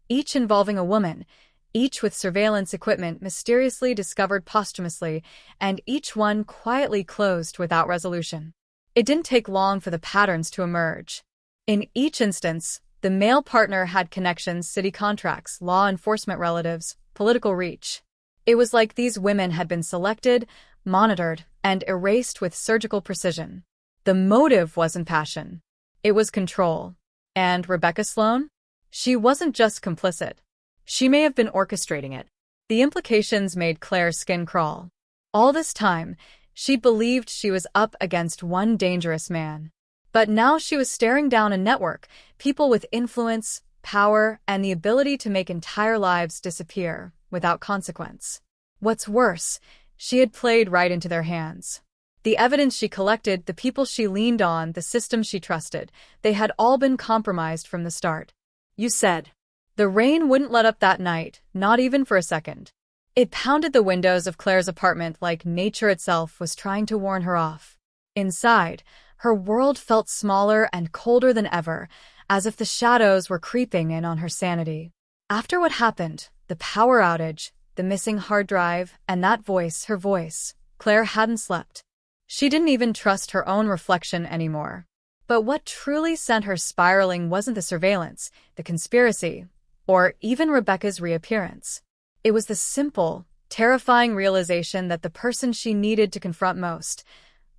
each involving a woman, each with surveillance equipment mysteriously discovered posthumously, and each one quietly closed without resolution. It didn't take long for the patterns to emerge. In each instance, the male partner had connections, city contracts, law enforcement relatives, political reach. It was like these women had been selected, monitored, and erased with surgical precision. The motive wasn't passion. It was control. And Rebecca Sloan? She wasn't just complicit. She may have been orchestrating it. The implications made Claire's skin crawl. All this time, she believed she was up against one dangerous man. But now she was staring down a network, people with influence, power, and the ability to make entire lives disappear without consequence. What's worse, she had played right into their hands. The evidence she collected, the people she leaned on, the system she trusted, they had all been compromised from the start. You said. The rain wouldn't let up that night, not even for a second. It pounded the windows of Claire's apartment like nature itself was trying to warn her off. Inside, her world felt smaller and colder than ever, as if the shadows were creeping in on her sanity. After what happened, the power outage, the missing hard drive, and that voice, her voice, Claire hadn't slept. She didn't even trust her own reflection anymore. But what truly sent her spiraling wasn't the surveillance, the conspiracy, or even Rebecca's reappearance. It was the simple, terrifying realization that the person she needed to confront most,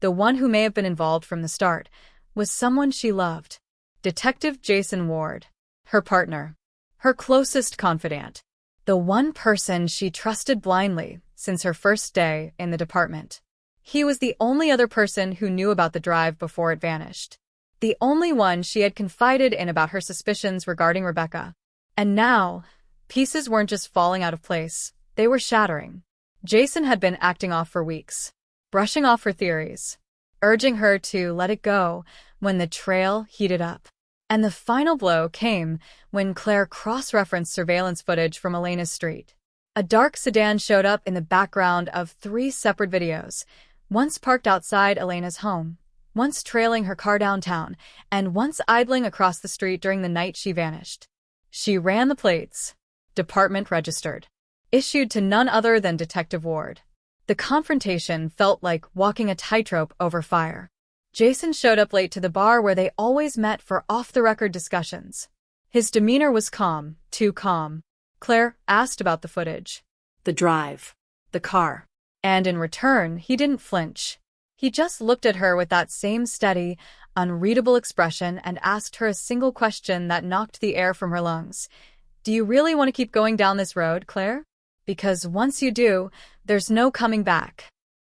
the one who may have been involved from the start, was someone she loved. Detective Jason Ward, her partner, her closest confidant, the one person she trusted blindly since her first day in the department. He was the only other person who knew about the drive before it vanished. The only one she had confided in about her suspicions regarding Rebecca. And now, pieces weren't just falling out of place, they were shattering. Jason had been acting off for weeks, brushing off her theories, urging her to let it go when the trail heated up. And the final blow came when Claire cross-referenced surveillance footage from Elena's street. A dark sedan showed up in the background of 3 separate videos, once parked outside Elena's home, once trailing her car downtown, and once idling across the street during the night she vanished. She ran the plates. Department registered. issued to none other than Detective Ward. The confrontation felt like walking a tightrope over fire. Jason showed up late to the bar where they always met for off-the-record discussions. His demeanor was calm, too calm. Claire asked about the footage. The drive. The car. And in return, he didn't flinch. He just looked at her with that same steady, unreadable expression and asked her a single question that knocked the air from her lungs. Do you really want to keep going down this road, Claire? Because once you do, there's no coming back.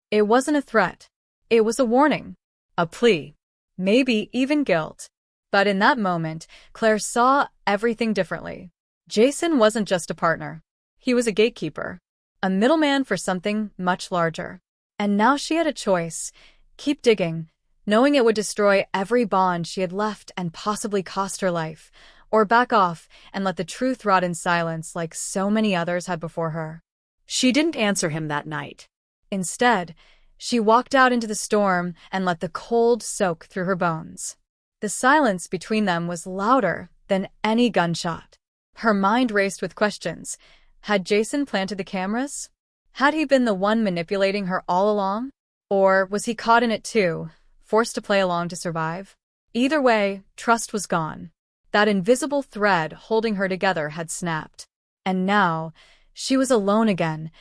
It wasn't a threat. It was a warning. A plea. Maybe even guilt. But in that moment, Claire saw everything differently. Jason wasn't just a partner. He was a gatekeeper. A middleman for something much larger. And now she had a choice. Keep digging, knowing it would destroy every bond she had left and possibly cost her life, or back off and let the truth rot in silence like so many others had before her. She didn't answer him that night. Instead, she walked out into the storm and let the cold soak through her bones. The silence between them was louder than any gunshot. Her mind raced with questions. Had Jason planted the cameras? Had he been the one manipulating her all along? Or was he caught in it too, forced to play along to survive? Either way, trust was gone. That invisible thread holding her together had snapped. And now, she was alone again,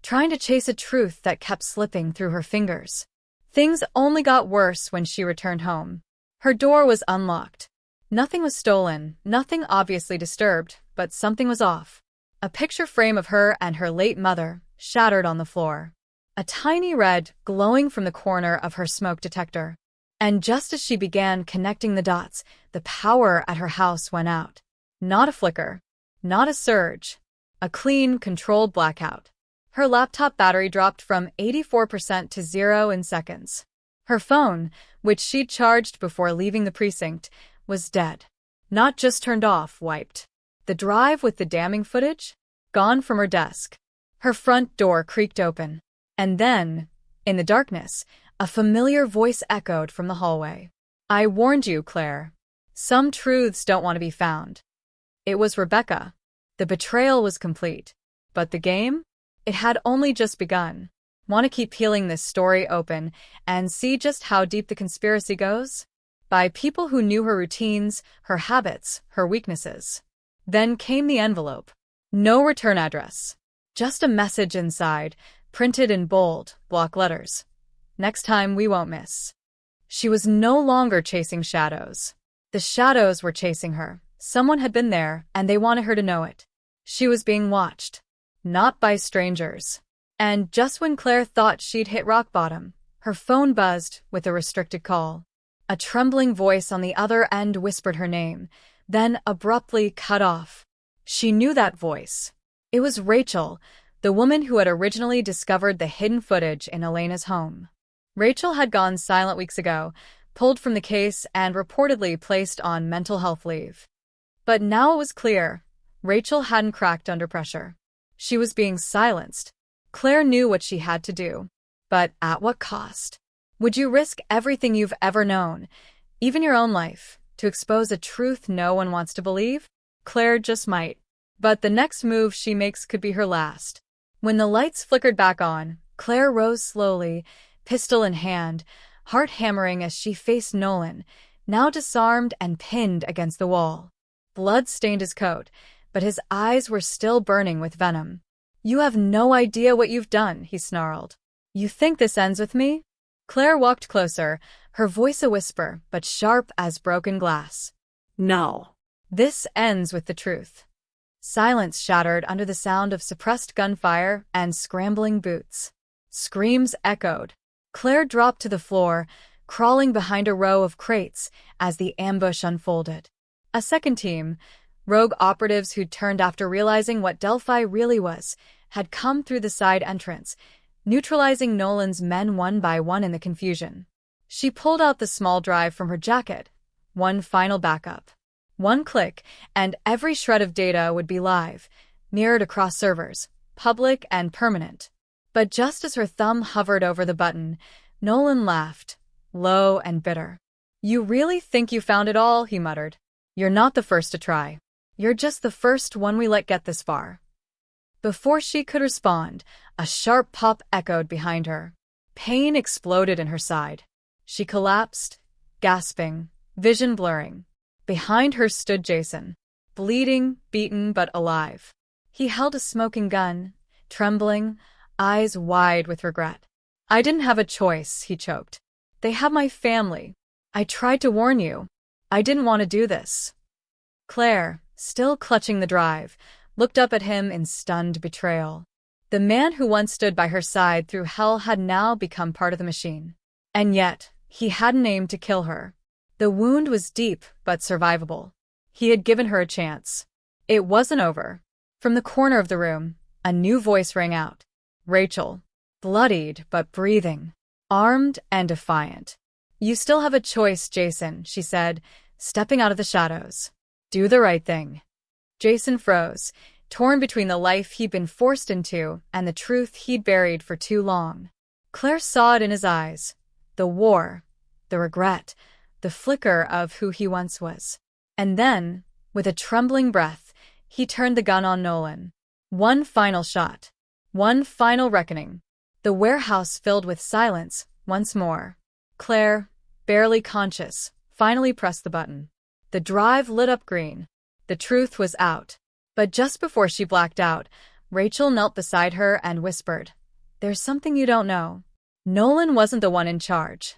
trying to chase a truth that kept slipping through her fingers. Things only got worse when she returned home. Her door was unlocked. Nothing was stolen, nothing obviously disturbed, but something was off. A picture frame of her and her late mother, shattered on the floor. A tiny red glowing from the corner of her smoke detector. And just as she began connecting the dots, the power at her house went out. Not a flicker. Not a surge. A clean, controlled blackout. Her laptop battery dropped from 84% to 0 in seconds. Her phone, which she'd charged before leaving the precinct, was dead. Not just turned off, wiped. The drive with the damning footage? Gone from her desk. Her front door creaked open. And then, in the darkness, a familiar voice echoed from the hallway. I warned you, Claire. Some truths don't want to be found. It was Rebecca. The betrayal was complete. But the game? It had only just begun. Want to keep peeling this story open and see just how deep the conspiracy goes? By people who knew her routines, her habits, her weaknesses. Then came the envelope. No return address. Just a message inside, printed in bold, block letters. Next time we won't miss. She was no longer chasing shadows. The shadows were chasing her. Someone had been there, and they wanted her to know it. She was being watched. Not by strangers. And just when Claire thought she'd hit rock bottom, her phone buzzed with a restricted call. A trembling voice on the other end whispered her name, then abruptly cut off. She knew that voice. It was Rachel, the woman who had originally discovered the hidden footage in Elena's home. Rachel had gone silent weeks ago, pulled from the case and reportedly placed on mental health leave. But now it was clear, Rachel hadn't cracked under pressure. She was being silenced. Claire knew what she had to do. But at what cost? Would you risk everything you've ever known, even your own life, to expose a truth no one wants to believe? Claire just might. But the next move she makes could be her last. When the lights flickered back on, Claire rose slowly, pistol in hand, heart hammering as she faced Nolan, now disarmed and pinned against the wall. Blood stained his coat, but his eyes were still burning with venom. You have no idea what you've done, he snarled. You think this ends with me? Claire walked closer, her voice a whisper, but sharp as broken glass. No. This ends with the truth. Silence shattered under the sound of suppressed gunfire and scrambling boots. Screams echoed. Claire dropped to the floor, crawling behind a row of crates as the ambush unfolded. A second team, rogue operatives who'd turned after realizing what Delphi really was, had come through the side entrance, neutralizing Nolan's men one by one in the confusion. She pulled out the small drive from her jacket. One final backup. One click, and every shred of data would be live, mirrored across servers, public and permanent. But just as her thumb hovered over the button, Nolan laughed, low and bitter. You really think you found it all, he muttered. You're not the first to try. You're just the first one we let get this far. Before she could respond, a sharp pop echoed behind her. Pain exploded in her side. She collapsed, gasping, vision blurring. Behind her stood Jason, bleeding, beaten but alive. He held a smoking gun, trembling, eyes wide with regret. "I didn't have a choice," he choked. "They have my family. I tried to warn you. I didn't want to do this." Claire, still clutching the drive, looked up at him in stunned betrayal. The man who once stood by her side through hell had now become part of the machine. And yet, he hadn't aimed to kill her. The wound was deep but survivable. He had given her a chance. It wasn't over. From the corner of the room, a new voice rang out. Rachel, bloodied but breathing, armed and defiant. "You still have a choice, Jason," she said, stepping out of the shadows. "Do the right thing." Jason froze, torn between the life he'd been forced into and the truth he'd buried for too long. Claire saw it in his eyes. The war, the regret, the flicker of who he once was. And then, with a trembling breath, he turned the gun on Nolan. One final shot. One final reckoning. The warehouse filled with silence once more. Claire, barely conscious, finally pressed the button. The drive lit up green. The truth was out. But just before she blacked out, Rachel knelt beside her and whispered, "There's something you don't know. Nolan wasn't the one in charge."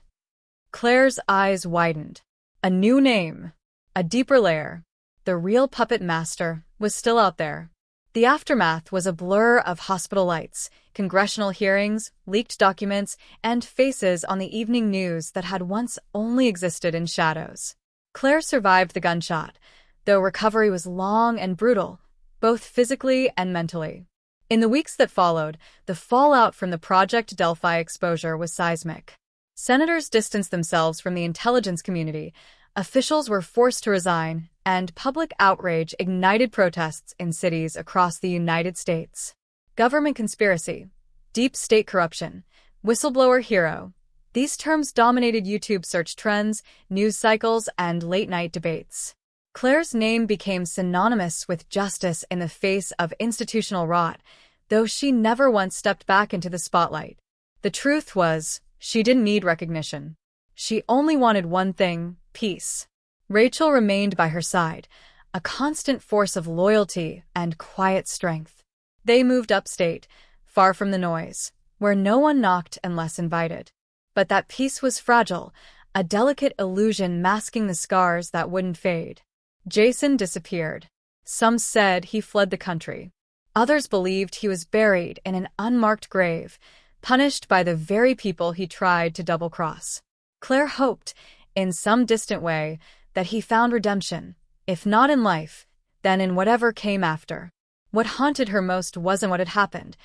Claire's eyes widened. A new name. A deeper layer. The real puppet master was still out there. The aftermath was a blur of hospital lights, congressional hearings, leaked documents, and faces on the evening news that had once only existed in shadows. Claire survived the gunshot, though recovery was long and brutal, both physically and mentally. In the weeks that followed, the fallout from the Project Delphi exposure was seismic. Senators distanced themselves from the intelligence community, officials were forced to resign, and public outrage ignited protests in cities across the United States. Government conspiracy, deep state corruption, whistleblower hero. These terms dominated YouTube search trends, news cycles, and late-night debates. Claire's name became synonymous with justice in the face of institutional rot, though she never once stepped back into the spotlight. The truth was, she didn't need recognition. She only wanted one thing: peace. Rachel remained by her side, a constant force of loyalty and quiet strength. They moved upstate, far from the noise, where no one knocked unless invited. But that peace was fragile, a delicate illusion masking the scars that wouldn't fade. Jason disappeared. Some said he fled the country. Others believed he was buried in an unmarked grave, punished by the very people he tried to double-cross. Claire hoped, in some distant way, that he found redemption, if not in life, then in whatever came after. What haunted her most wasn't what had happened,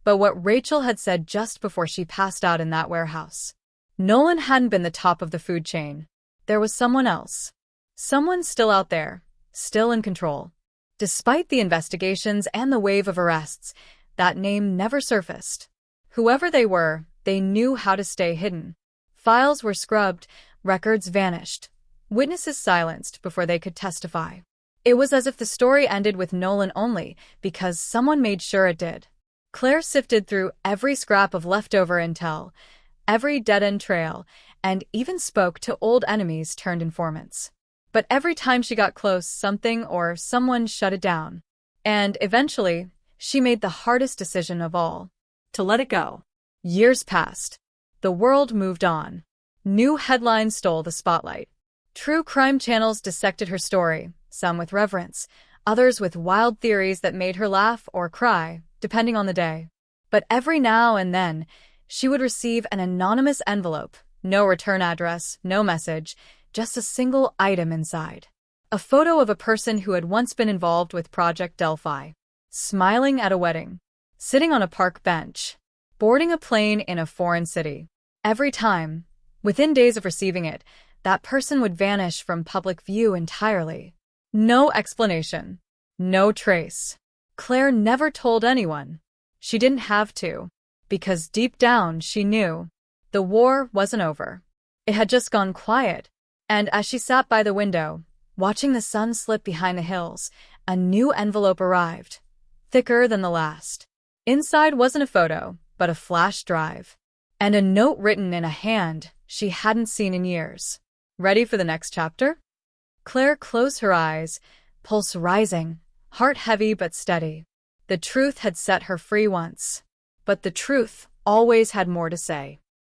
but what Rachel had said just before she passed out in that warehouse. Nolan hadn't been the top of the food chain. There was someone else. Someone still out there, still in control. Despite the investigations and the wave of arrests, that name never surfaced. Whoever they were, they knew how to stay hidden. Files were scrubbed, records vanished, witnesses silenced before they could testify. It was as if the story ended with Nolan only, because someone made sure it did. Claire sifted through every scrap of leftover intel, every dead-end trail, and even spoke to old enemies turned informants. But every time she got close, something or someone shut it down. And eventually, she made the hardest decision of all: To let it go. Years passed. The world moved on. New headlines stole the spotlight. True crime channels dissected her story, some with reverence, others with wild theories that made her laugh or cry, depending on the day. But every now and then, she would receive an anonymous envelope, no return address, no message, just a single item inside. A photo of a person who had once been involved with Project Delphi, smiling at a wedding, sitting on a park bench, boarding a plane in a foreign city. Every time, within days of receiving it, that person would vanish from public view entirely. No explanation. No trace. Claire never told anyone. She didn't have to, because deep down she knew the war wasn't over. It had just gone quiet, and as she sat by the window, watching the sun slip behind the hills, a new envelope arrived. thicker than the last. Inside wasn't a photo, but a flash drive. And a note written in a hand she hadn't seen in years. Ready for the next chapter? Claire closed her eyes, pulse rising, heart heavy but steady. The truth had set her free once. But the truth always had more to say.